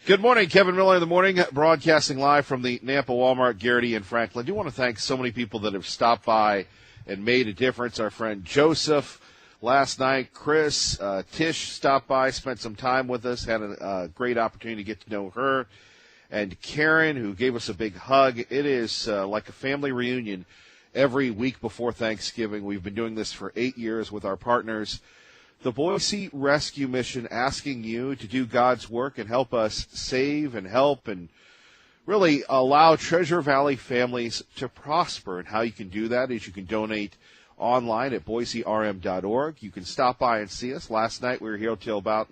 Good morning, Kevin Miller in the morning, broadcasting live from the Nampa Walmart, Garrity, and Franklin. I do want to thank so many people that have stopped by and made a difference. Our friend Joseph last night, Chris, Tish stopped by, spent some time with us, had a great opportunity to get to know her, and Karen, who gave us a big hug. It is like a family reunion every week before Thanksgiving. We've been doing this for 8 years with our partners, the Boise Rescue Mission, asking you to do God's work and help us save and help and really allow Treasure Valley families to prosper. And how you can do that is you can donate online at boiserm.org. You can stop by and see us. Last night we were here till about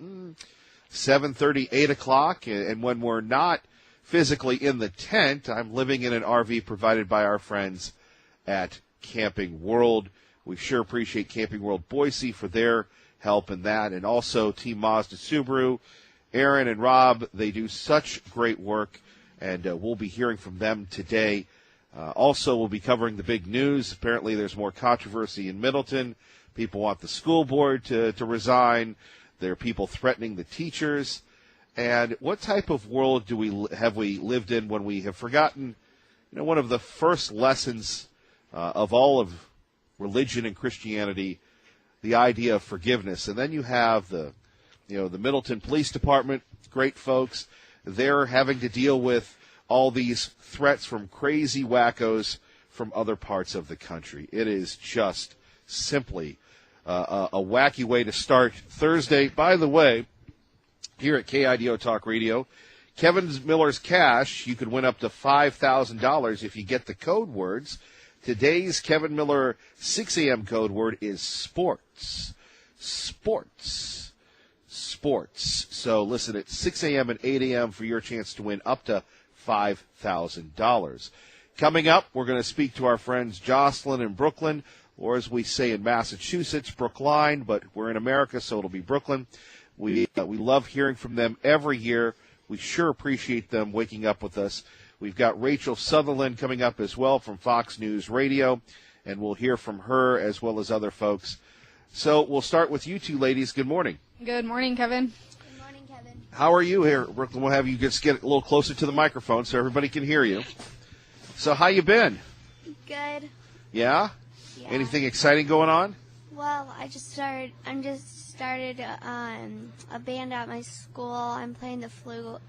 7:30, 8 o'clock. And when we're not physically in the tent, I'm living in an RV provided by our friends at Camping World. We sure appreciate Camping World Boise for their help in that. And also Team Mazda Subaru, Aaron and Rob, they do such great work, and we'll be hearing from them today. Also, we'll be covering the big news. Apparently there's more controversy in Middleton. People want the school board to resign. There are people threatening the teachers. And what type of world have we lived in when we have forgotten, one of the first lessons of all of religion and Christianity, the idea of forgiveness. And then you have the Middleton Police Department, great folks. They're having to deal with all these threats from crazy wackos from other parts of the country. It is just simply a wacky way to start Thursday. By the way, here at KIDO Talk Radio, Kevin Miller's Cash, you could win up to $5,000 if you get the code words. Today's Kevin Miller 6 a.m. code word is sports. Sports. Sports. So listen at 6 a.m. and 8 a.m. for your chance to win up to $5,000. Coming up, we're going to speak to our friends Jocelyn in Brooklyn, or as we say in Massachusetts, Brookline, but we're in America, so it'll be Brooklyn. We love hearing from them every year. We sure appreciate them waking up with us. We've got Rachel Sutherland coming up as well from Fox News Radio, and we'll hear from her as well as other folks. So we'll start with you two ladies. Good morning. Good morning, Kevin. Good morning, Kevin. How are you here, Brooklyn? We'll have you just get a little closer to the microphone so everybody can hear you. So how you been? Good. Yeah? Yeah. Anything exciting going on? Well, I just started a band at my school. I'm playing the flute,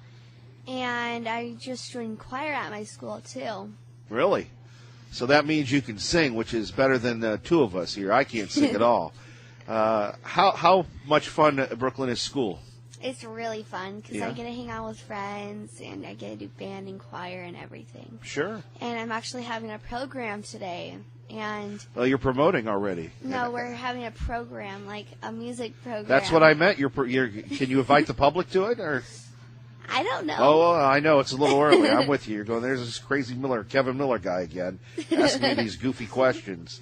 and I just joined choir at my school too. Really? So that means you can sing, which is better than two of us here. I can't sing at all. How much fun, Brooklyn, is school? It's really fun because Yeah. I get to hang out with friends, and I get to do band and choir and everything. Sure. And I'm actually having a program today. And Well, you're promoting already. no, we're having a program, like a music program. That's what I meant. Can you invite the public to it, or? I don't know. Oh, well, I know it's a little early. I'm with you. You're going, there's this crazy Kevin Miller guy again, asking me these goofy questions.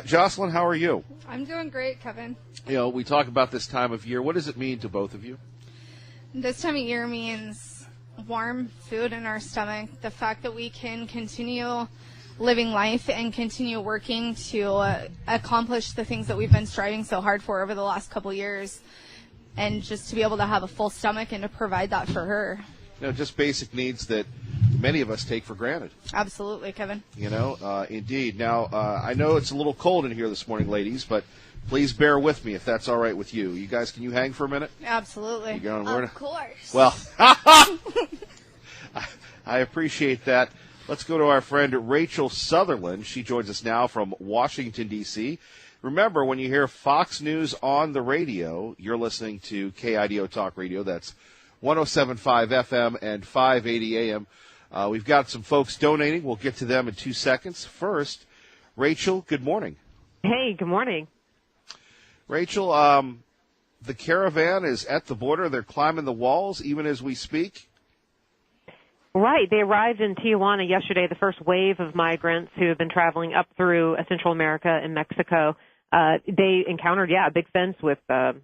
Jocelyn, how are you? I'm doing great, Kevin. We talk about this time of year. What does it mean to both of you? This time of year means warm food in our stomach, the fact that we can continue living life and continue working to accomplish the things that we've been striving so hard for over the last couple years, and just to be able to have a full stomach and to provide that for her. Just basic needs that many of us take for granted. Absolutely, Kevin. Indeed. Now, I know it's a little cold in here this morning, ladies, but please bear with me if that's all right with you. You guys, can you hang for a minute? Absolutely. Of course. Well, I appreciate that. Let's go to our friend Rachel Sutherland. She joins us now from Washington, D.C. Remember, when you hear Fox News on the radio, you're listening to KIDO Talk Radio. That's 107.5 FM and 580 AM. We've got some folks donating. We'll get to them in 2 seconds. First, Rachel, good morning. Hey, good morning. Rachel, the caravan is at the border. They're climbing the walls even as we speak. Right. They arrived in Tijuana yesterday, the first wave of migrants who have been traveling up through Central America and Mexico. They encountered, a big fence with the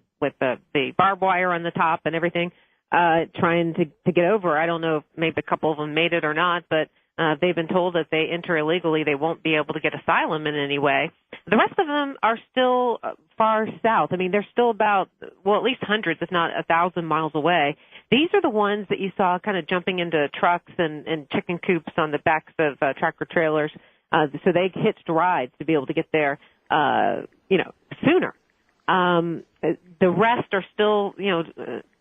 barbed wire on the top and everything, trying to get over. I don't know if maybe a couple of them made it or not, but they've been told that they enter illegally, they won't be able to get asylum in any way. The rest of them are still far south. I mean, they're still about, at least hundreds, if not 1,000 miles away. these are the ones that you saw kind of jumping into trucks and chicken coops on the backs of tractor trailers. So they hitched rides to be able to get there, sooner. The rest are still,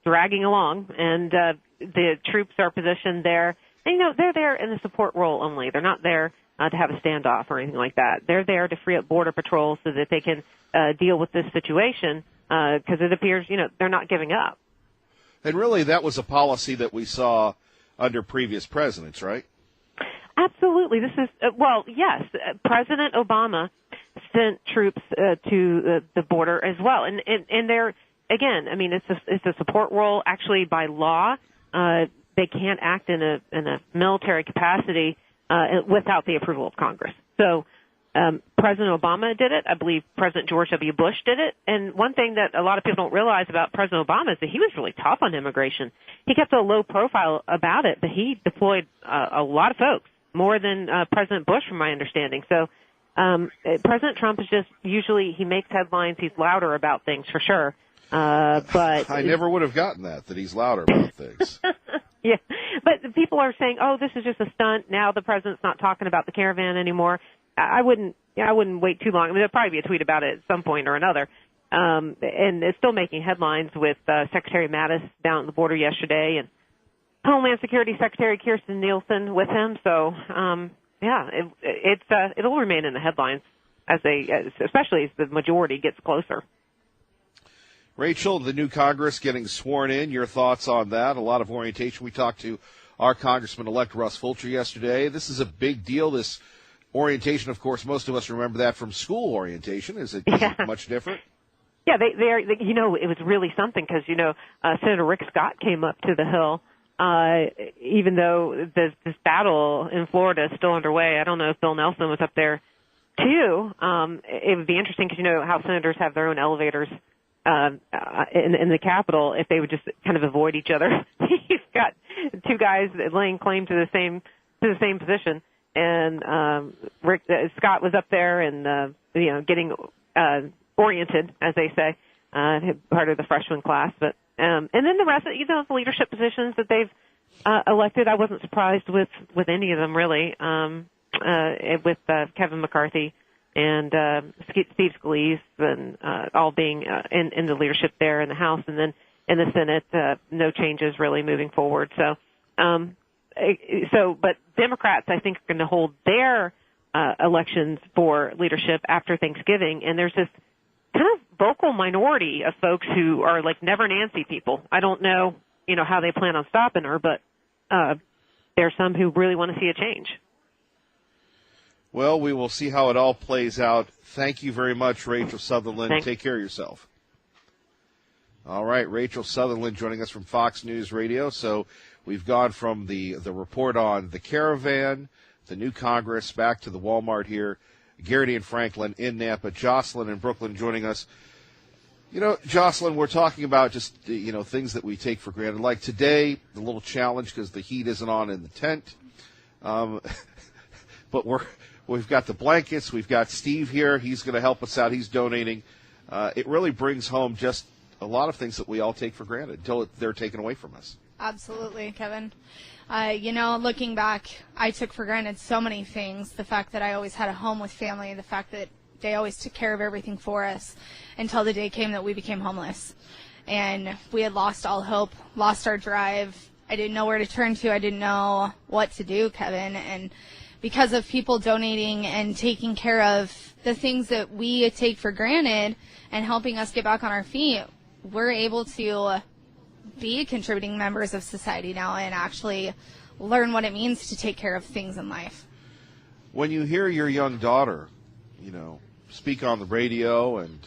dragging along, and the troops are positioned there. And, they're there in the support role only. They're not there to have a standoff or anything like that. They're there to free up Border Patrol so that they can deal with this situation because it appears, they're not giving up. And really, that was a policy that we saw under previous presidents, right? Absolutely. This is, yes, President Obama sent troops to the border as well. And they're, again, I mean, it's a support role. Actually, by law, they can't act in a military capacity without the approval of Congress. So President Obama did it. I believe President George W. Bush did it. And one thing that a lot of people don't realize about President Obama is that he was really tough on immigration. He kept a low profile about it, but he deployed a lot of folks, more than President Bush, from my understanding. So President Trump is just usually, he makes headlines. He's louder about things for sure. But I never would have gotten that he's louder about things. Yeah, but people are saying, "Oh, this is just a stunt." Now the president's not talking about the caravan anymore. I wouldn't wait too long. I mean, there'll probably be a tweet about it at some point or another. And it's still making headlines with Secretary Mattis down at the border yesterday, and Homeland Security Secretary Kirstjen Nielsen with him. So, it'll remain in the headlines especially as the majority gets closer. Rachel, the new Congress getting sworn in, your thoughts on that? A lot of orientation. We talked to our Congressman-elect Russ Fulcher yesterday. This is a big deal, this orientation. Of course, most of us remember that from school orientation. Is it much different? Yeah, they it was really something because, Senator Rick Scott came up to the Hill, even though this battle in Florida is still underway. I don't know if Bill Nelson was up there, too. It would be interesting because, how senators have their own elevators in the Capitol, if they would just kind of avoid each other. He's got two guys laying claim to the same position, and Rick Scott was up there and getting oriented, as they say, part of the freshman class. But and then the rest of the leadership positions that they've elected, I wasn't surprised with any of them really. With Kevin McCarthy and Steve Scalise, and all being in the leadership there in the House, and then in the Senate, no changes really moving forward. So, but Democrats, I think, are going to hold their elections for leadership after Thanksgiving, and there's this kind of vocal minority of folks who are like Never Nancy people. I don't know, how they plan on stopping her, but there are some who really want to see a change. Well, we will see how it all plays out. Thank you very much, Rachel Sutherland. Thanks. Take care of yourself. All right, Rachel Sutherland joining us from Fox News Radio. So we've gone from the report on the caravan, the new Congress, back to the Walmart here. Garrity and Franklin in Nampa. Jocelyn in Brooklyn joining us. Jocelyn, we're talking about just, things that we take for granted. Like today, the little challenge because the heat isn't on in the tent. But we've got the blankets. We've got Steve here. He's going to help us out. He's donating. It really brings home just a lot of things that we all take for granted until they're taken away from us. Absolutely, Kevin. Looking back, I took for granted so many things. The fact that I always had a home with family, the fact that they always took care of everything for us until the day came that we became homeless. And we had lost all hope, lost our drive. I didn't know where to turn to. I didn't know what to do, Kevin. And because of people donating and taking care of the things that we take for granted and helping us get back on our feet, we're able to be contributing members of society now and actually learn what it means to take care of things in life. When you hear your young daughter, speak on the radio and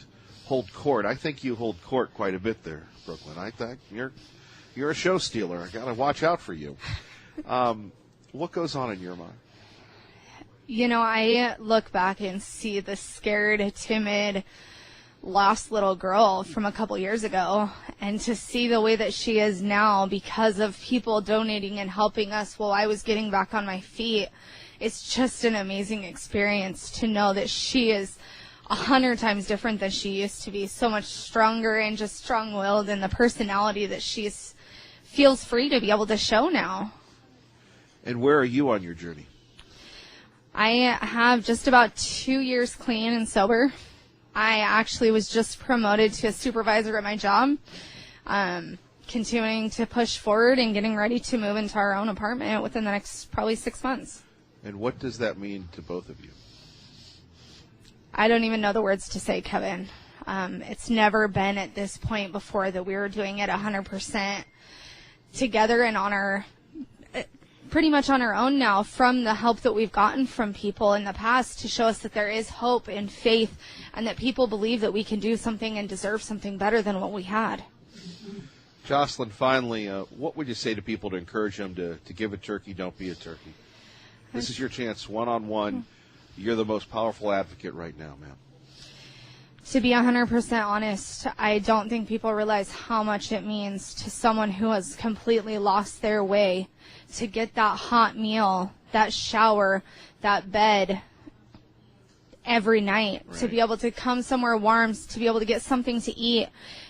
hold court, I think you hold court quite a bit there, Brooklyn. I think you're a show stealer. I got to watch out for you. What goes on in your mind? I look back and see the scared, timid, lost little girl from a couple years ago, and to see the way that she is now because of people donating and helping us while I was getting back on my feet, it's just an amazing experience to know that she is 100 times different than she used to be, so much stronger and just strong-willed, and the personality that she's feels free to be able to show now. And where are you on your journey? I have just about 2 years clean and sober. I actually was just promoted to a supervisor at my job, continuing to push forward and getting ready to move into our own apartment within the next probably 6 months. And what does that mean to both of you? I don't even know the words to say, Kevin. It's never been at this point before that we were doing it 100% together and on our, pretty much on our own now, from the help that we've gotten from people in the past to show us that there is hope and faith and that people believe that we can do something and deserve something better than what we had. Jocelyn, finally, what would you say to people to encourage them to give a turkey, don't be a turkey? This is your chance, one-on-one. You're the most powerful advocate right now, ma'am. To be 100% honest, I don't think people realize how much it means to someone who has completely lost their way to get that hot meal, that shower, that bed every night, right. To be able to come somewhere warm, to be able to get something to eat.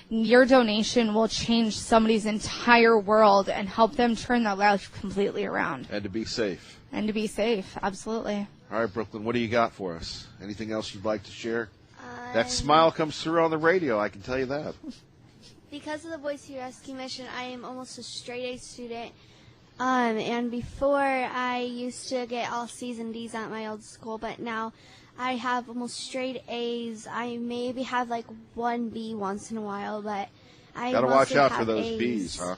Your donation will change somebody's entire world and help them turn their life completely around. And to be safe. And to be safe, absolutely. All right, Brooklyn, what do you got for us? Anything else you'd like to share? That smile comes through on the radio, I can tell you that. Because of the Boise Rescue Mission, I am almost a straight A student. And before, I used to get all C's and D's at my old school, but now I have almost straight A's. I maybe have like one B once in a while, but I Gotta mostly watch out have for those A's. B's, huh?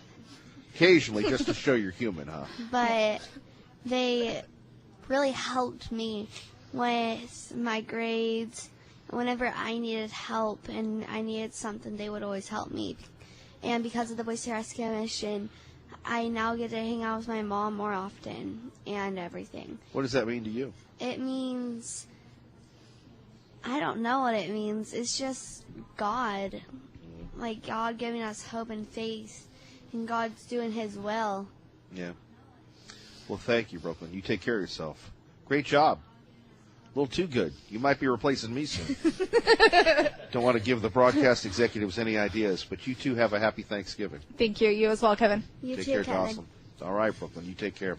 Occasionally, just to show you're human, huh? But they really helped me with my grades. Whenever I needed help and I needed something, they would always help me. And because of the Boise Rescue Mission, I now get to hang out with my mom more often and everything. What does that mean to you? It means, I don't know what it means. It's just God. Like God giving us hope and faith, and God's doing His will. Yeah. Well, thank you, Brooklyn. You take care of yourself. Great job. A little too good. You might be replacing me soon. Don't want to give the broadcast executives any ideas, but you two have a happy Thanksgiving. Thank you. You as well, Kevin. You Take too, care, Kevin. Jocelyn. All right, Brooklyn, you take care.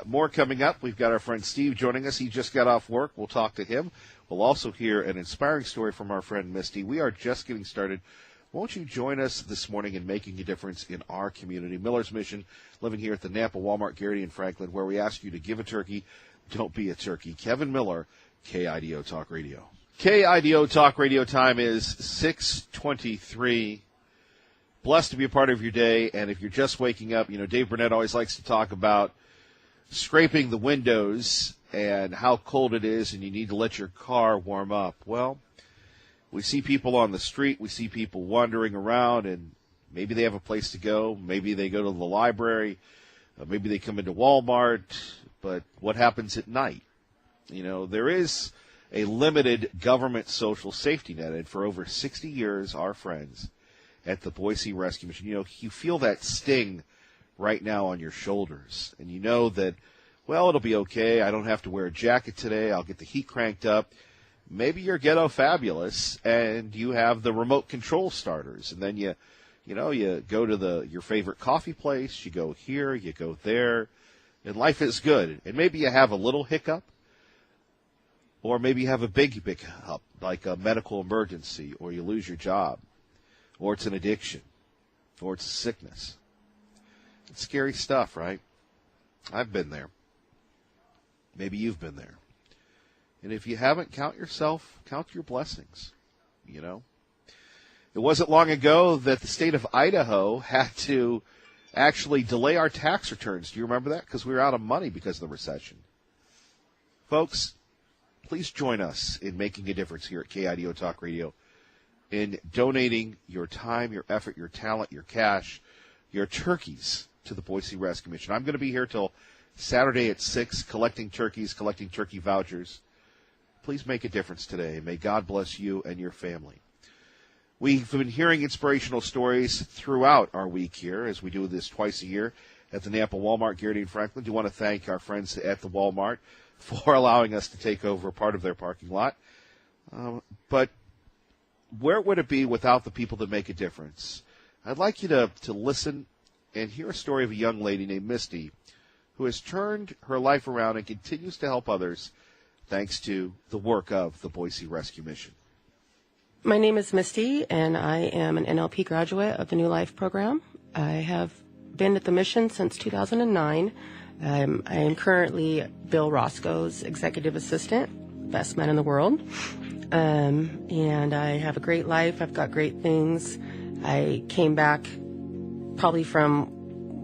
More coming up. We've got our friend Steve joining us. He just got off work. We'll talk to him. We'll also hear an inspiring story from our friend Misty. We are just getting started. Won't you join us this morning in making a difference in our community? Miller's Mission, living here at the Nampa Walmart, Garrity, and Franklin, where we ask you to give a turkey, don't be a turkey. Kevin Miller, KIDO Talk Radio. KIDO Talk Radio time is 6:23. Blessed to be a part of your day, and if you're just waking up, you know, Dave Burnett always likes to talk about scraping the windows and how cold it is and you need to let your car warm up. Well, we see people on the street, we see people wandering around, and maybe they have a place to go, maybe they go to the library, maybe they come into Walmart, but what happens at night? You know, there is a limited government social safety net, and for over 60 years, our friends at the Boise Rescue Mission, you know, you feel that sting right now on your shoulders, and you know that, well, it'll be okay, I don't have to wear a jacket today, I'll get the heat cranked up. Maybe you're ghetto fabulous, and you have the remote control starters, and then you go to your favorite coffee place, you go here, you go there, and life is good, and maybe you have a little hiccup, or maybe you have a big hiccup, like a medical emergency, or you lose your job, or it's an addiction, or it's a sickness. It's scary stuff, right? I've been there. Maybe you've been there. And if you haven't, count your blessings, you know. It wasn't long ago that the state of Idaho had to actually delay our tax returns. Do you remember that? Because we were out of money because of the recession. Folks, please join us in making a difference here at KIDO Talk Radio in donating your time, your effort, your talent, your cash, your turkeys to the Boise Rescue Mission. I'm going to be here till Saturday at 6 collecting turkeys, collecting turkey vouchers. Please make a difference today. May God bless you and your family. We've been hearing inspirational stories throughout our week here as we do this twice a year at the Nampa Walmart, Garrity, and Franklin. Do want to thank our friends at the Walmart for allowing us to take over part of their parking lot. But where would it be without the people that make a difference? I'd like you to listen and hear a story of a young lady named Misty who has turned her life around and continues to help others thanks to the work of the Boise Rescue Mission. My name is Misty, and I am an NLP graduate of the New Life program. I have been at the mission since 2009. I am currently Bill Roscoe's executive assistant, best man in the world. And I have a great life. I've got great things. I came back probably from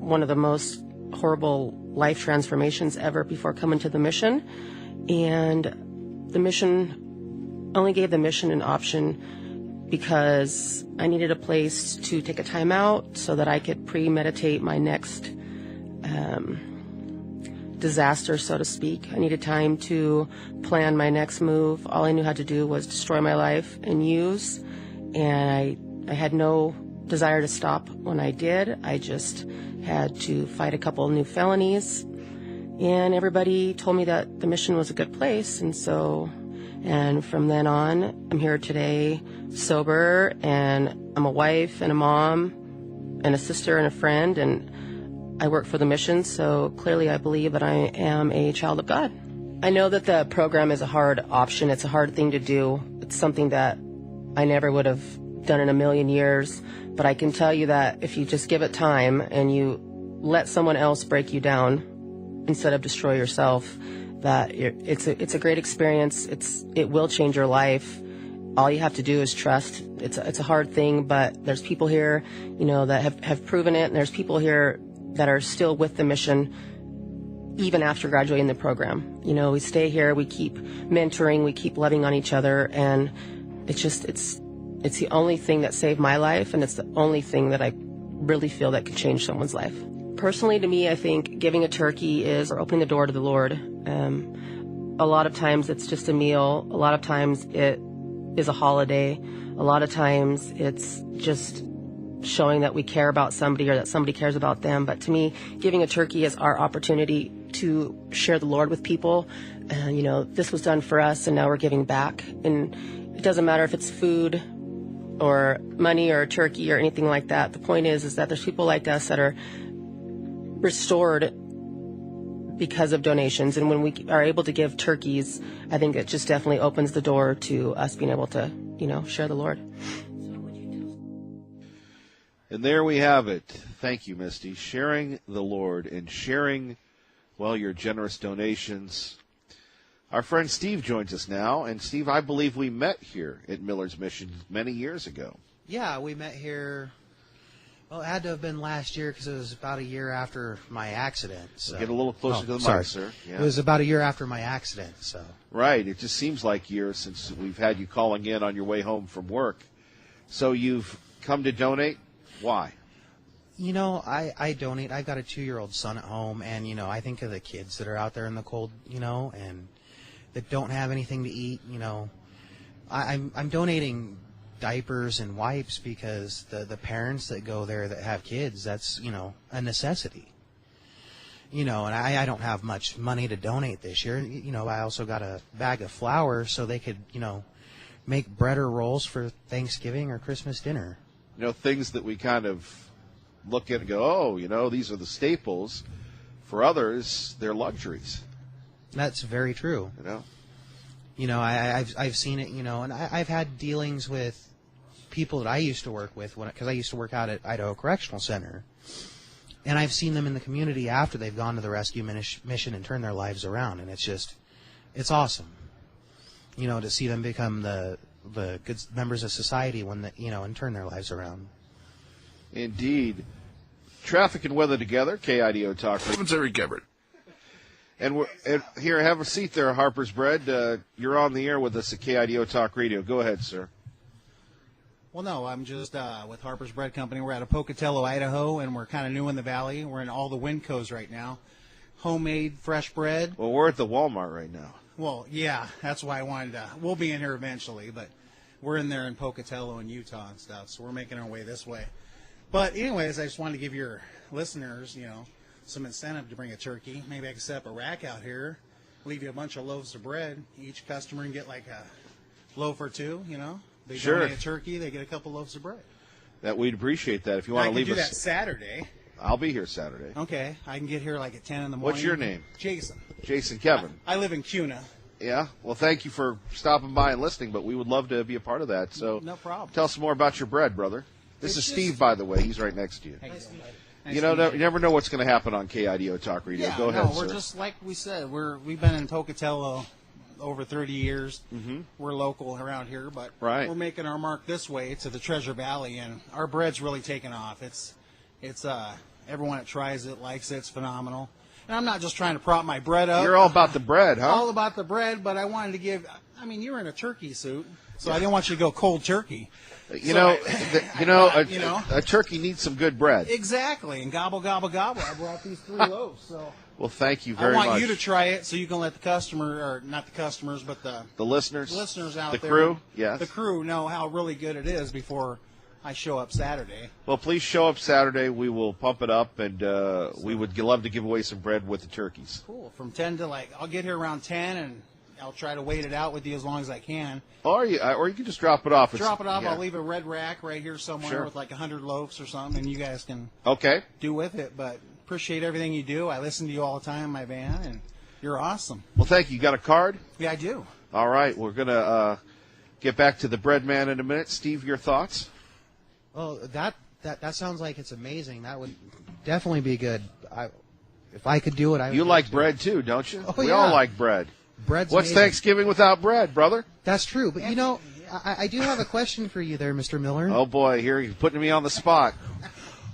one of the most horrible life transformations ever before coming to the mission. And the mission only gave the mission an option because I needed a place to take a time out so that I could premeditate my next disaster, so to speak. I needed time to plan my next move. All I knew how to do was destroy my life and use, and I had no desire to stop when I did. I just had to fight a couple of new felonies, and everybody told me that the mission was a good place, and from then on, I'm here today sober, and I'm a wife and a mom and a sister and a friend, and I work for the mission, so clearly I believe that I am a child of God. I know that the program is a hard option. It's a hard thing to do. It's something that I never would have done in a million years, but I can tell you that if you just give it time and you let someone else break you down instead of destroy yourself, that it's a great experience. It will change your life. All you have to do is trust. It's a hard thing, but there's people here, that have proven it, and there's people here that are still with the mission even after graduating the program. We stay here, we keep mentoring, we keep loving on each other, and it's the only thing that saved my life, and it's the only thing that I really feel that could change someone's life. Personally, to me, I think giving a turkey is opening the door to the Lord. A lot of times it's just a meal. A lot of times it is a holiday. A lot of times it's just showing that we care about somebody or that somebody cares about them. But to me, giving a turkey is our opportunity to share the Lord with people. And, this was done for us, and now we're giving back. And it doesn't matter if it's food or money or a turkey or anything like that. The point is that there's people like us that are restored because of donations. And when we are able to give turkeys, I think it just definitely opens the door to us being able to, share the Lord. And there we have it. Thank you, Misty. Sharing the Lord and sharing, your generous donations. Our friend Steve joins us now. And, Steve, I believe we met here at Miller's Mission many years ago. Yeah, we met here, it had to have been last year because it was about a year after my accident. So. Get a little closer to the mic, sir. Yeah. It was about a year after my accident. So. Right. It just seems like years since we've had you calling in on your way home from work. So you've come to donate? Why? I donate. I've got a 2-year-old son at home, and, I think of the kids that are out there in the cold, and that don't have anything to eat, I'm donating diapers and wipes because the parents that go there that have kids, that's, a necessity. And I don't have much money to donate this year. I also got a bag of flour so they could, make bread or rolls for Thanksgiving or Christmas dinner. Things that we kind of look at and go, these are the staples. For others, they're luxuries. That's very true. I've seen it, and I've had dealings with people that I used to work with because I used to work out at Idaho Correctional Center. And I've seen them in the community after they've gone to the rescue mission and turned their lives around. And it's awesome, to see them become the good members of society and turn their lives around. Indeed. Traffic and weather together, KIDO Talk. Eric Gebert. And here, have a seat there, Harper's Bread. You're on the air with us at KIDO Talk Radio. Go ahead, sir. Well, no, I'm just with Harper's Bread Company. We're out of Pocatello, Idaho, and we're kind of new in the valley. We're in all the Wincos right now. Homemade, fresh bread. Well, we're at the Walmart right now. Well, yeah, that's why I wanted to. We'll be in here eventually, but we're in there in Pocatello and Utah and stuff, so we're making our way this way. But anyways, I just wanted to give your listeners, some incentive to bring a turkey. Maybe I can set up a rack out here, leave you a bunch of loaves of bread. Each customer can get like a loaf or two, They sure. donate a turkey, they get a couple loaves of bread. That we'd appreciate that. If you want to leave I can do us that Saturday. I'll be here Saturday. Okay, I can get here like at 10 in the morning. What's your name? Jason. Jason Kevin. I live in Cuna. Yeah. Well, thank you for stopping by and listening, but we would love to be a part of that. So No problem. tell us some more about your bread, brother. This is It's Steve, just- by the way. He's right next to you. Nice You to know, meet you never know what's going to happen on KIDO Talk Radio. Yeah, Go ahead, no, we're sir. just like we said. We've been in Pocatello over 30 years. Mm-hmm. We're local around here, but Right. we're making our mark this way to the Treasure Valley, and our bread's really taken off. It's everyone that tries it likes it. It's phenomenal. And I'm not just trying to prop my bread up. You're all about the bread, huh? all about the bread, but I wanted to give. I mean, you're in a turkey suit, so I didn't want you to go cold turkey. You So know, I- a turkey needs some good bread. Exactly, and gobble, gobble, gobble. I brought these 3 loaves, so Well, thank you I very want much. you to try it so you can let the customer, or not the customers, but the The listeners, listeners out the there, crew, yes. the crew know how really good it is before I show up Saturday. Well, please show up Saturday. We will pump it up, and we would love to give away some bread with the turkeys. Cool. From 10 to I'll get here around 10, and I'll try to wait it out with you as long as I can. Or you can just drop it off. Drop it off. Yeah. I'll leave a red rack right here somewhere Sure. with like 100 loaves or something, and you guys can Okay. do with it. But appreciate everything you do. I listen to you all the time in my van, and you're awesome. Well, thank you. You got a card? Yeah, I do. All right. We're going to get back to the bread man in a minute. Steve, your thoughts? Well, that sounds like it's amazing. That would definitely be good. If I could do it, I would. You do like it. bread, too, don't you? Oh, We yeah. all like bread. Bread's What's amazing. Thanksgiving without bread, brother? That's true, but you know, I do have a question for you there, Mr. Miller. Oh, boy. Here you're putting me on the spot.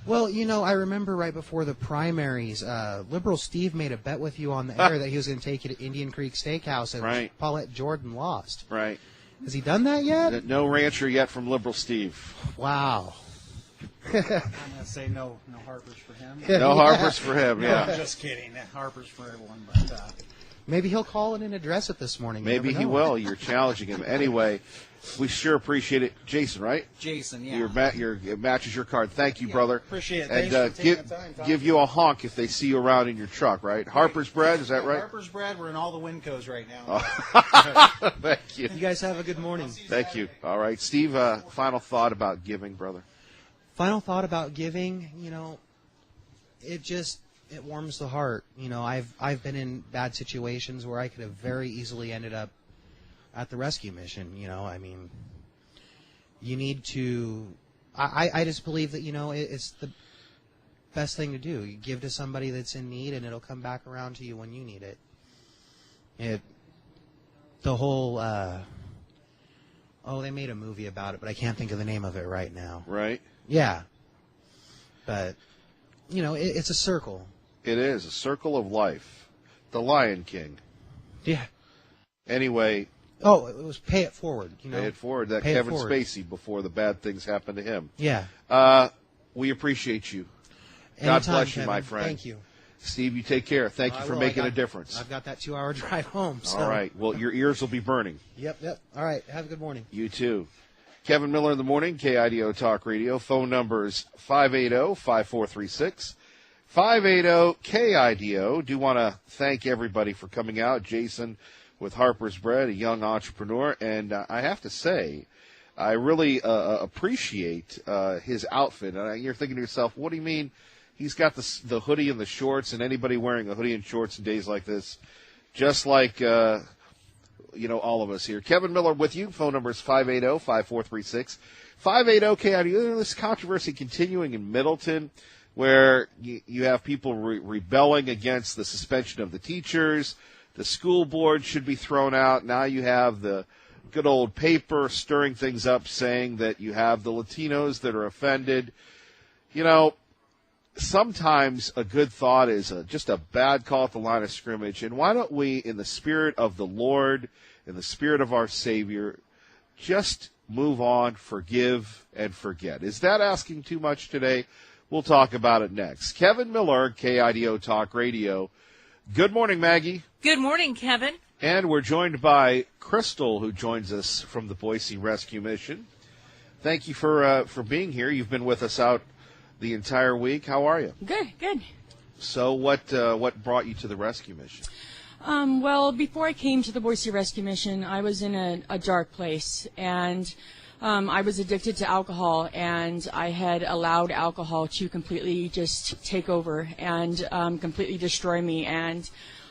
Well, you know, I remember right before the primaries, Liberal Steve made a bet with you on the air that he was going to take you to Indian Creek Steakhouse, and Right. Paulette Jordan lost. Right. Has he done that yet? No rancher yet from Liberal Steve. Wow. I'm going to say no Harpers for him. No Harpers for him, No, yeah. I'm just kidding. Harpers for everyone. But Maybe he'll call in and address it this morning. You Maybe never he know. will. You're challenging him. Anyway, we sure appreciate it. Jason, right? Jason, yeah. It matches your card. Thank you, brother. Appreciate it. And Thanks for taking the time, Tom. give you a honk if they see you around in your truck, right? Harper's Bread, is that right? Harper's Bread, we're in all the Wincos right now. Thank you. You guys have a good morning. Thank you. All right. Steve, final thought about giving, brother. Final thought about giving, you know, it warms the heart. You know, I've been in bad situations where I could have very easily ended up at the rescue mission. You know, I mean, you need to. I just believe that, you know, it's the best thing to do. You give to somebody that's in need, and it'll come back around to you when you need it. The whole. They made a movie about it, but I can't think of the name of it right now. Right? Yeah. But, you know, it's a circle. It is a circle of life. The Lion King. Yeah. Anyway, Oh, it was Pay It Forward. You know? pay it forward. That Pay It Kevin Forward. Spacey before the bad things happened to him. Yeah. We appreciate you. God Anytime, bless you, Kevin. my friend. Thank you. Steve, you take care. Thank you I for will. making I a got- difference. I've got that 2-hour drive home. So. All right. Well, your ears will be burning. Yep. All right. Have a good morning. You too. Kevin Miller in the morning, KIDO Talk Radio. Phone numbers 580-5436, 580-KIDO. Do want to thank everybody for coming out. Jason with Harper's Bread, a young entrepreneur. And I have to say, I really appreciate his outfit. And you're thinking to yourself, what do you mean? He's got the hoodie and the shorts, and anybody wearing a hoodie and shorts in days like this, just like all of us here. Kevin Miller with you. Phone number is 580-5436, 580-KIDO. This controversy continuing in Middleton, where you have people rebelling against the suspension of the teachers. The school board should be thrown out. Now you have the good old paper stirring things up, saying that you have the Latinos that are offended. You know, sometimes a good thought is just a bad call at the line of scrimmage. And why don't we, in the spirit of the Lord, in the spirit of our Savior, just move on, forgive, and forget? Is that asking too much today? We'll talk about it next. Kevin Miller, KIDO Talk Radio. Good morning, Maggie. Good morning, Kevin. And we're joined by Crystal, who joins us from the Boise Rescue Mission. Thank you for being here. You've been with us out the entire week. How are you? Good. So what brought you to the rescue mission? Well, before I came to the Boise Rescue Mission, I was in a dark place, and I was addicted to alcohol, and I had allowed alcohol to completely just take over and completely destroy me. And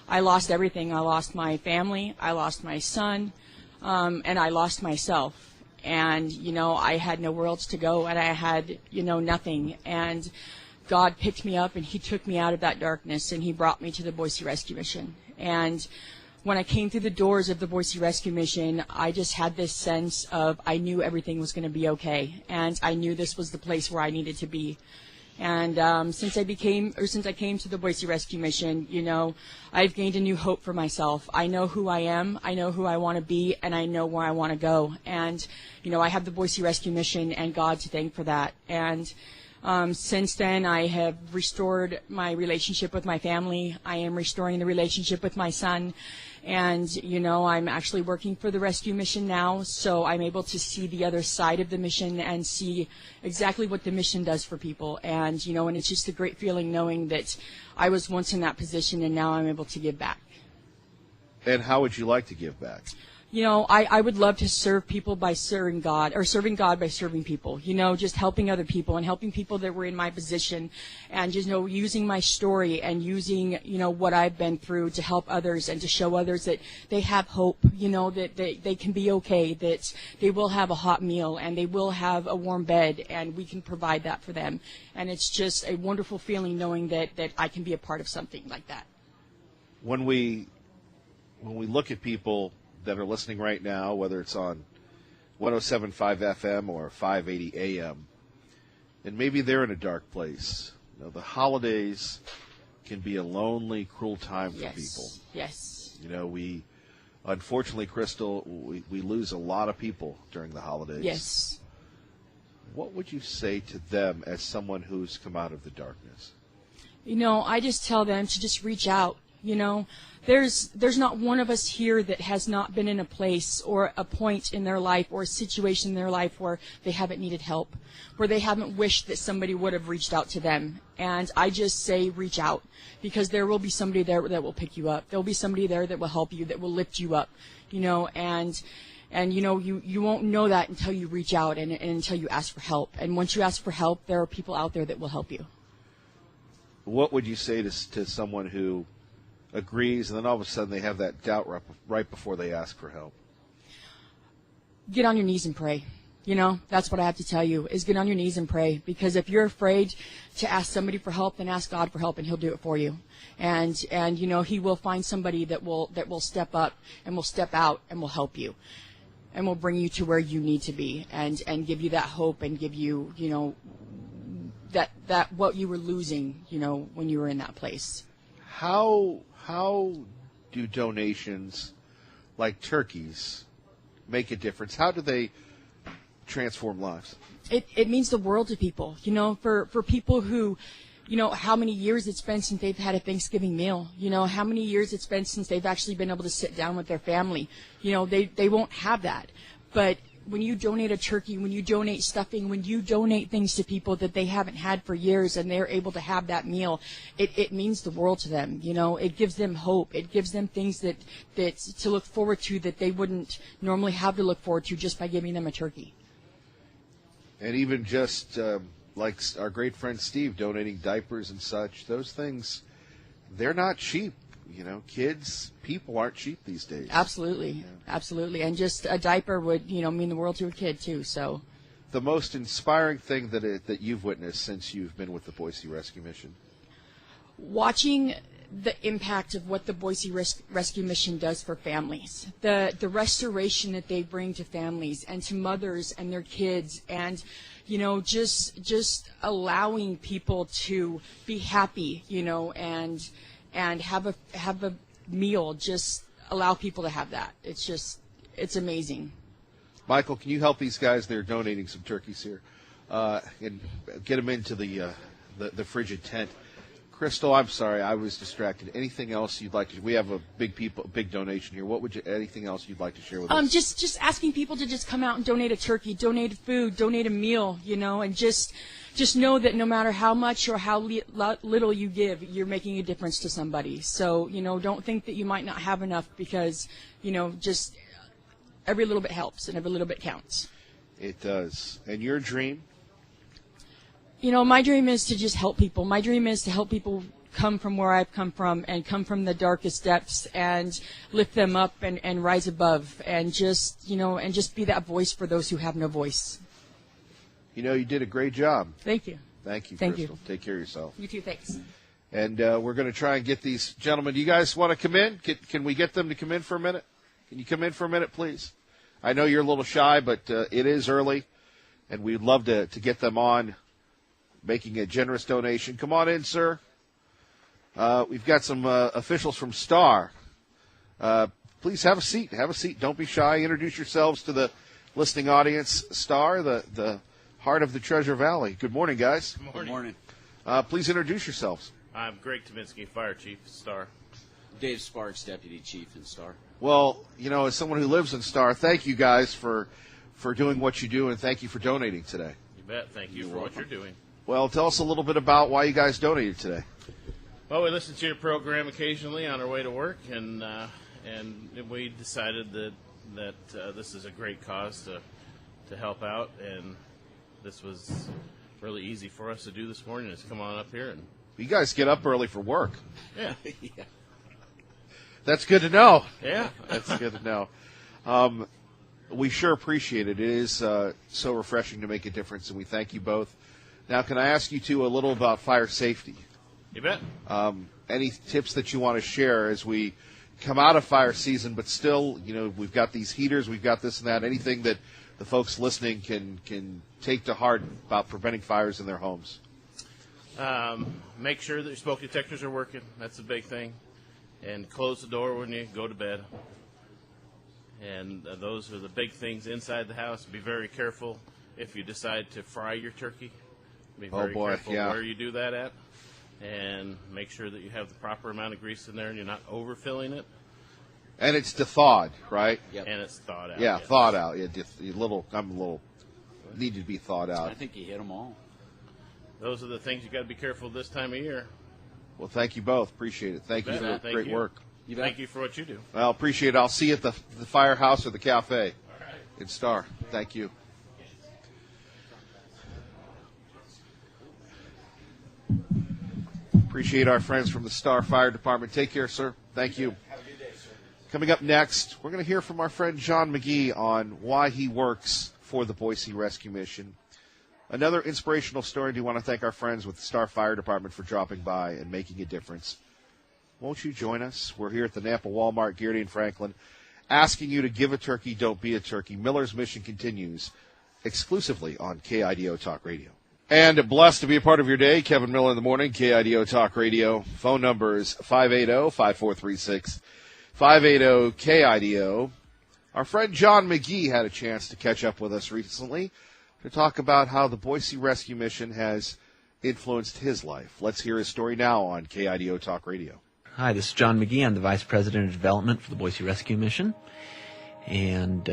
I lost everything. I lost my family. I lost my son, and I lost myself. And, I had nowhere else to go, and I had, nothing. And God picked me up, and He took me out of that darkness, and He brought me to the Boise Rescue Mission. And when I came through the doors of the Boise Rescue Mission, I just had this sense of I knew everything was going to be okay, and I knew this was the place where I needed to be. And since I came to the Boise Rescue Mission, I've gained a new hope for myself. I know who I am, I know who I want to be, and I know where I want to go. And, I have the Boise Rescue Mission and God to thank for that. And since then, I have restored my relationship with my family. I am restoring the relationship with my son. And, I'm actually working for the rescue mission now, so I'm able to see the other side of the mission and see exactly what the mission does for people. And, and it's just a great feeling knowing that I was once in that position and now I'm able to give back. And how would you like to give back? I would love to serve people by serving God, or serving God by serving people, just helping other people and helping people that were in my position, and just, using my story and using, what I've been through to help others and to show others that they have hope, that they can be okay, that they will have a hot meal and they will have a warm bed, and we can provide that for them. And it's just a wonderful feeling knowing that I can be a part of something like that. When we look at people that are listening right now, whether it's on 107.5 FM or 580 AM, and maybe they're in a dark place. The holidays can be a lonely, cruel time for people. Yes. We, unfortunately, Crystal, we lose a lot of people during the holidays. Yes. What would you say to them as someone who's come out of the darkness? I just tell them to just reach out. There's not one of us here that has not been in a place or a point in their life or a situation in their life where they haven't needed help, where they haven't wished that somebody would have reached out to them. And I just say reach out, because there will be somebody there that will pick you up. There will be somebody there that will help you, that will lift you up, and you won't know that until you reach out and until you ask for help. And once you ask for help, there are people out there that will help you. What would you say to someone who agrees, and then all of a sudden they have that doubt right before they ask for help? Get on your knees and pray. That's what I have to tell you, is get on your knees and pray. Because if you're afraid to ask somebody for help, then ask God for help, and He'll do it for you. And He will find somebody that will step up and will step out and will help you, and will bring you to where you need to be, and give you that hope, and give you, that what you were losing, when you were in that place. How do donations like turkeys make a difference? How do they transform lives? It means the world to people. For people who, how many years it's been since they've had a Thanksgiving meal. How many years it's been since they've actually been able to sit down with their family. They won't have that. But when you donate a turkey, when you donate stuffing, when you donate things to people that they haven't had for years and they're able to have that meal, it means the world to them. It gives them hope. It gives them things that to look forward to that they wouldn't normally have to look forward to just by giving them a turkey. And even just like our great friend Steve donating diapers and such, those things, they're not cheap. Kids, people aren't cheap these days. Absolutely. Yeah. Absolutely. And just a diaper would, mean the world to a kid, too. So, the most inspiring thing that you've witnessed since you've been with the Boise Rescue Mission? Watching the impact of what the Boise Rescue Mission does for families, the restoration that they bring to families and to mothers and their kids, and just allowing people to be happy, and have a meal, just allow people to have that. It's amazing. Michael, can you help these guys? They're donating some turkeys here, and get them into the frigid tent. Crystal, I'm sorry, I was distracted. Anything else you'd like to? We have a big donation here. Anything else you'd like to share with us? Just asking people to just come out and donate a turkey, donate food, donate a meal, and just know that no matter how much or how little you give, you're making a difference to somebody. So, don't think that you might not have enough, because, just every little bit helps and every little bit counts. It does. And your dream? You know, my dream is to just help people. My dream is to help people come from where I've come from and come from the darkest depths and lift them up and rise above and just, you know, and just be that voice for those who have no voice. You know, you did a great job. Thank you. Thank you, Thank Crystal. you. Take care of yourself. You too, thanks. And we're going to try and get these gentlemen. Do you guys want to come in? Can we get them to come in for a minute? Can you come in for a minute, please? I know you're a little shy, but it is early, and we'd love to get them on, making a generous donation. Come on in, sir. We've got some officials from Star. Please have a seat. Have a seat. Don't be shy. Introduce yourselves to the listening audience. Star, the heart of the Treasure Valley. Good morning, guys. Good morning. Please introduce yourselves. I'm Greg Tominski, Fire Chief, Star. Dave Sparks, Deputy Chief in Star. Well, you know, as someone who lives in Star, thank you guys for doing what you do, and thank you for donating today. You bet. Thank you for what you're doing. Well, tell us a little bit about why you guys donated today. Well, we listen to your program occasionally on our way to work, and we decided that this is a great cause to help out, and this was really easy for us to do this morning. Is come on up here and you guys get up early for work. Yeah. Yeah. That's good to know. Yeah. That's good to know. We sure appreciate it. It is so refreshing to make a difference, and we thank you both. Now, can I ask you two a little about fire safety? You bet. Any tips that you want to share as we come out of fire season, but still, you know, we've got these heaters, we've got this and that, anything that the folks listening can take to heart about preventing fires in their homes? Make sure that your smoke detectors are working. That's a big thing. And close the door when you go to bed. And those are the big things inside the house. Be very careful if you decide to fry your turkey. Be very careful where you do that at. And make sure that you have the proper amount of grease in there and you're not overfilling it. And it's thawed, right? Yep. And it's thawed out. Yeah, yes. thawed out. Yeah, needed to be thawed out. I think you hit them all. Those are the things you got to be careful this time of year. Well, thank you both. Appreciate it. Thank you for great work. Thank you for what you do. Well, appreciate it. I'll see you at the firehouse or the cafe in Star. Thank you. Appreciate our friends from the Star Fire Department. Take care, sir. Thank you. Have a good day, sir. Coming up next, we're going to hear from our friend John McGee on why he works for the Boise Rescue Mission. Another inspirational story. I do want to thank our friends with the Star Fire Department for dropping by and making a difference. Won't you join us? We're here at the Nampa Walmart, Garrity and Franklin, asking you to give a turkey, don't be a turkey. Miller's Mission continues exclusively on KIDO Talk Radio. And blessed to be a part of your day, Kevin Miller in the morning, KIDO Talk Radio. Phone number is 580-5436, 580-KIDO. Our friend John McGee had a chance to catch up with us recently to talk about how the Boise Rescue Mission has influenced his life. Let's hear his story now on KIDO Talk Radio. Hi, this is John McGee. I'm the Vice President of Development for the Boise Rescue Mission. And,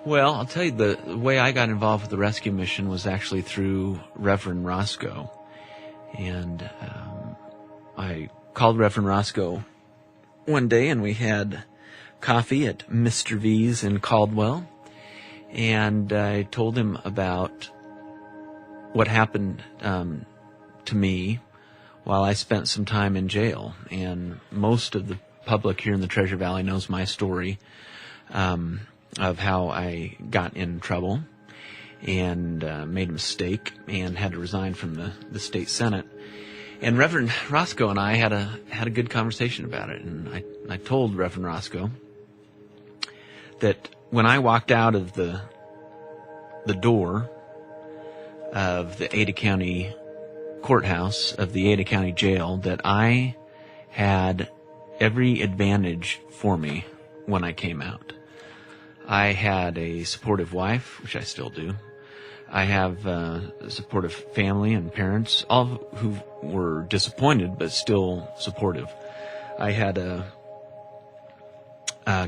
well, I'll tell you, the way I got involved with the rescue mission was actually through Reverend Roscoe. And I called Reverend Roscoe one day, and we had coffee at Mr. V's in Caldwell. And I told him about what happened to me while I spent some time in jail. And most of the public here in the Treasure Valley knows my story of how I got in trouble and made a mistake and had to resign from the state senate. And Reverend Roscoe and I had a good conversation about it. And I told Reverend Roscoe that when I walked out of the door of the Ada County courthouse, of the Ada County jail, that I had every advantage for me when I came out. I had a supportive wife, which I still do. I have a supportive family and parents, all who were disappointed but still supportive. I had a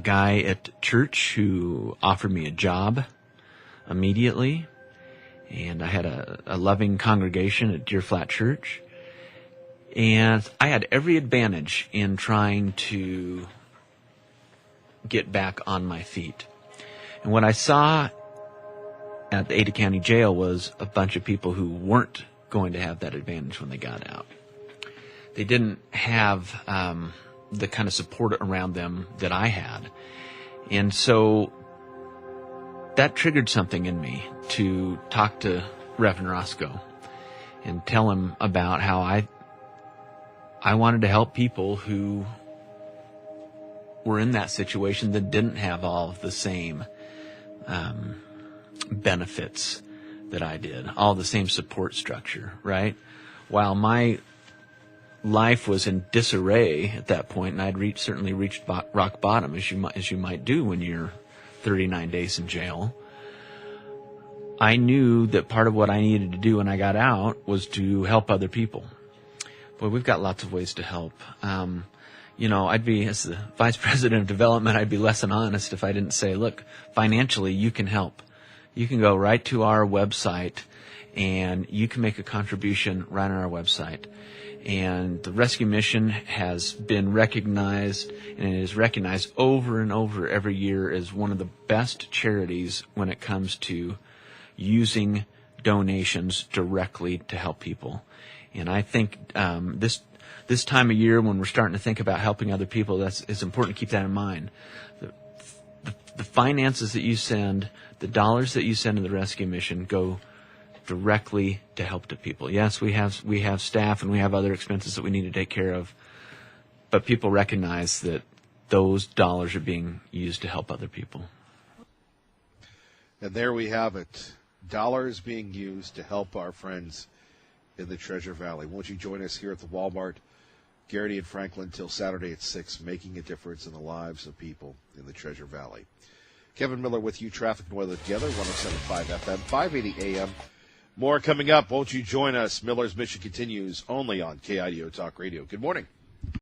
guy at church who offered me a job immediately, and I had a loving congregation at Deer Flat Church. And I had every advantage in trying to get back on my feet. And what I saw at the Ada County Jail was a bunch of people who weren't going to have that advantage when they got out. They didn't have the kind of support around them that I had. And so that triggered something in me to talk to Reverend Roscoe and tell him about how I wanted to help people who were in that situation that didn't have all of the same benefits that I did, all the same support structure, right? While my life was in disarray at that point, and I'd certainly reached rock bottom, as you might do when you're 39 days in jail, I knew that part of what I needed to do when I got out was to help other people. Boy, we've got lots of ways to help. I'd be, as the Vice President of Development, I'd be less than honest if I didn't say, look, financially, you can help. You can go right to our website, and you can make a contribution right on our website. And the Rescue Mission has been recognized, and it is recognized over and over every year as one of the best charities when it comes to using donations directly to help people. And I think this time of year, when we're starting to think about helping other people, it's important to keep that in mind. The finances that you send, the dollars that you send to the Rescue Mission go directly to help to people. Yes, we have staff and we have other expenses that we need to take care of, but people recognize that those dollars are being used to help other people. And there we have it. Dollars being used to help our friends in the Treasure Valley. Won't you join us here at the Walmart, Garrity and Franklin, till Saturday at 6, making a difference in the lives of people in the Treasure Valley. Kevin Miller with you, Traffic and Weather Together, 107.5 FM, 580 AM. More coming up. Won't you join us? Miller's Mission continues only on KIDO Talk Radio. Good morning.